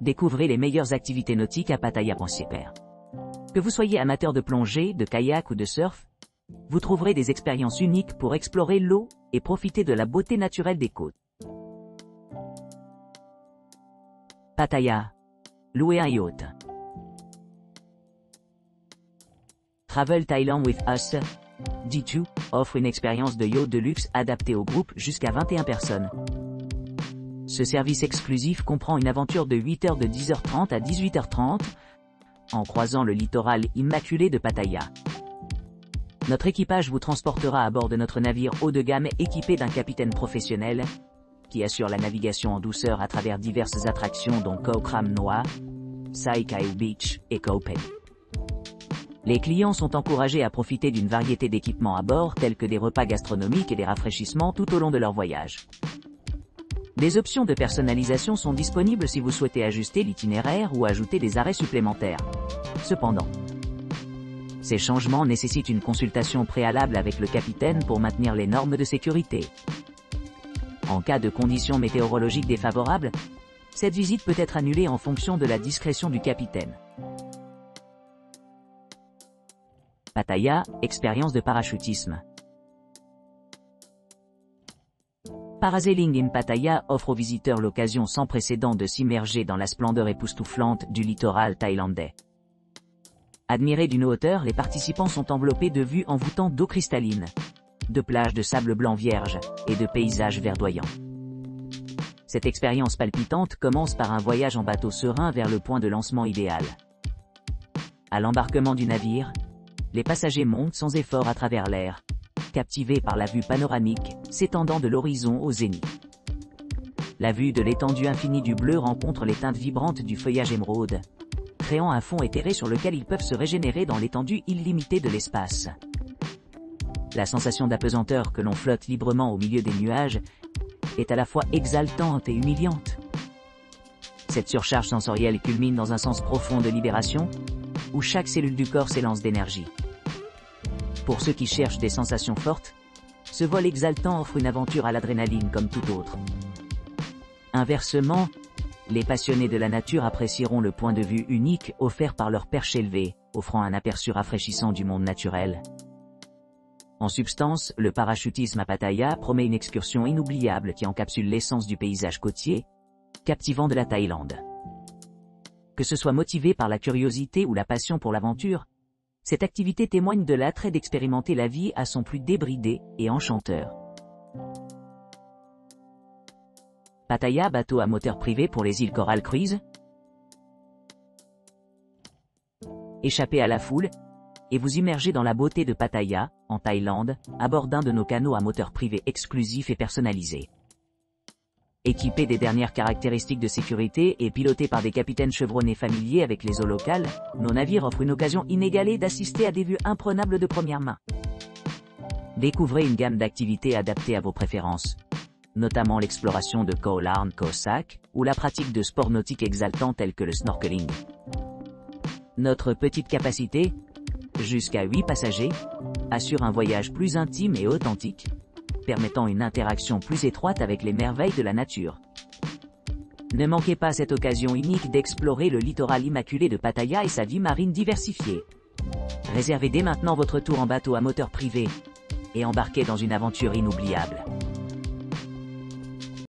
Découvrez les meilleures activités nautiques à Pattaya.cpr. Que vous soyez amateur de plongée, de kayak ou de surf, vous trouverez des expériences uniques pour explorer l'eau et profiter de la beauté naturelle des côtes. Pattaya. Louer un yacht. Travel Thailand with Us, D2, offre une expérience de yacht de luxe adaptée au groupe jusqu'à 21 personnes. Ce service exclusif comprend une aventure de 8 heures de 10h30 à 18h30, en croisant le littoral immaculé de Pattaya. Notre équipage vous transportera à bord de notre navire haut de gamme équipé d'un capitaine professionnel, qui assure la navigation en douceur à travers diverses attractions dont Koh Kram Noa, Sai Kau Beach et Koh Phi. Les clients sont encouragés à profiter d'une variété d'équipements à bord tels que des repas gastronomiques et des rafraîchissements tout au long de leur voyage. Des options de personnalisation sont disponibles si vous souhaitez ajuster l'itinéraire ou ajouter des arrêts supplémentaires. Cependant, ces changements nécessitent une consultation préalable avec le capitaine pour maintenir les normes de sécurité. En cas de conditions météorologiques défavorables, cette visite peut être annulée en fonction de la discrétion du capitaine. Pattaya, expérience de parachutisme. Parasailing in Pattaya offre aux visiteurs l'occasion sans précédent de s'immerger dans la splendeur époustouflante du littoral thaïlandais. Admirés d'une hauteur, les participants sont enveloppés de vues envoûtantes d'eau cristalline, de plages de sable blanc vierge et de paysages verdoyants. Cette expérience palpitante commence par un voyage en bateau serein vers le point de lancement idéal. À l'embarquement du navire, les passagers montent sans effort à travers l'air, captivés par la vue panoramique s'étendant de l'horizon au zénith. La vue de l'étendue infinie du bleu rencontre les teintes vibrantes du feuillage émeraude, créant un fond éthéré sur lequel ils peuvent se régénérer dans l'étendue illimitée de l'espace. La sensation d'apesanteur que l'on flotte librement au milieu des nuages est à la fois exaltante et humiliante. Cette surcharge sensorielle culmine dans un sens profond de libération, où chaque cellule du corps s'élance d'énergie. Pour ceux qui cherchent des sensations fortes, ce vol exaltant offre une aventure à l'adrénaline comme tout autre. Inversement, les passionnés de la nature apprécieront le point de vue unique offert par leur perche élevée, offrant un aperçu rafraîchissant du monde naturel. En substance, le parachutisme à Pattaya promet une excursion inoubliable qui encapsule l'essence du paysage côtier, captivant de la Thaïlande. Que ce soit motivé par la curiosité ou la passion pour l'aventure, cette activité témoigne de l'attrait d'expérimenter la vie à son plus débridé et enchanteur. Pattaya, bateau à moteur privé pour les îles Coral Cruise. Échappez à la foule et vous immergez dans la beauté de Pattaya, en Thaïlande, à bord d'un de nos canots à moteur privé exclusifs et personnalisés. Équipés des dernières caractéristiques de sécurité et pilotés par des capitaines chevronnés familiers avec les eaux locales, nos navires offrent une occasion inégalée d'assister à des vues imprenables de première main. Découvrez une gamme d'activités adaptées à vos préférences, notamment l'exploration de Koh Larn Koh Sak, ou la pratique de sports nautiques exaltants tels que le snorkeling. Notre petite capacité, jusqu'à 8 passagers, assure un voyage plus intime et authentique, permettant une interaction plus étroite avec les merveilles de la nature. Ne manquez pas cette occasion unique d'explorer le littoral immaculé de Pattaya et sa vie marine diversifiée. Réservez dès maintenant votre tour en bateau à moteur privé et embarquez dans une aventure inoubliable.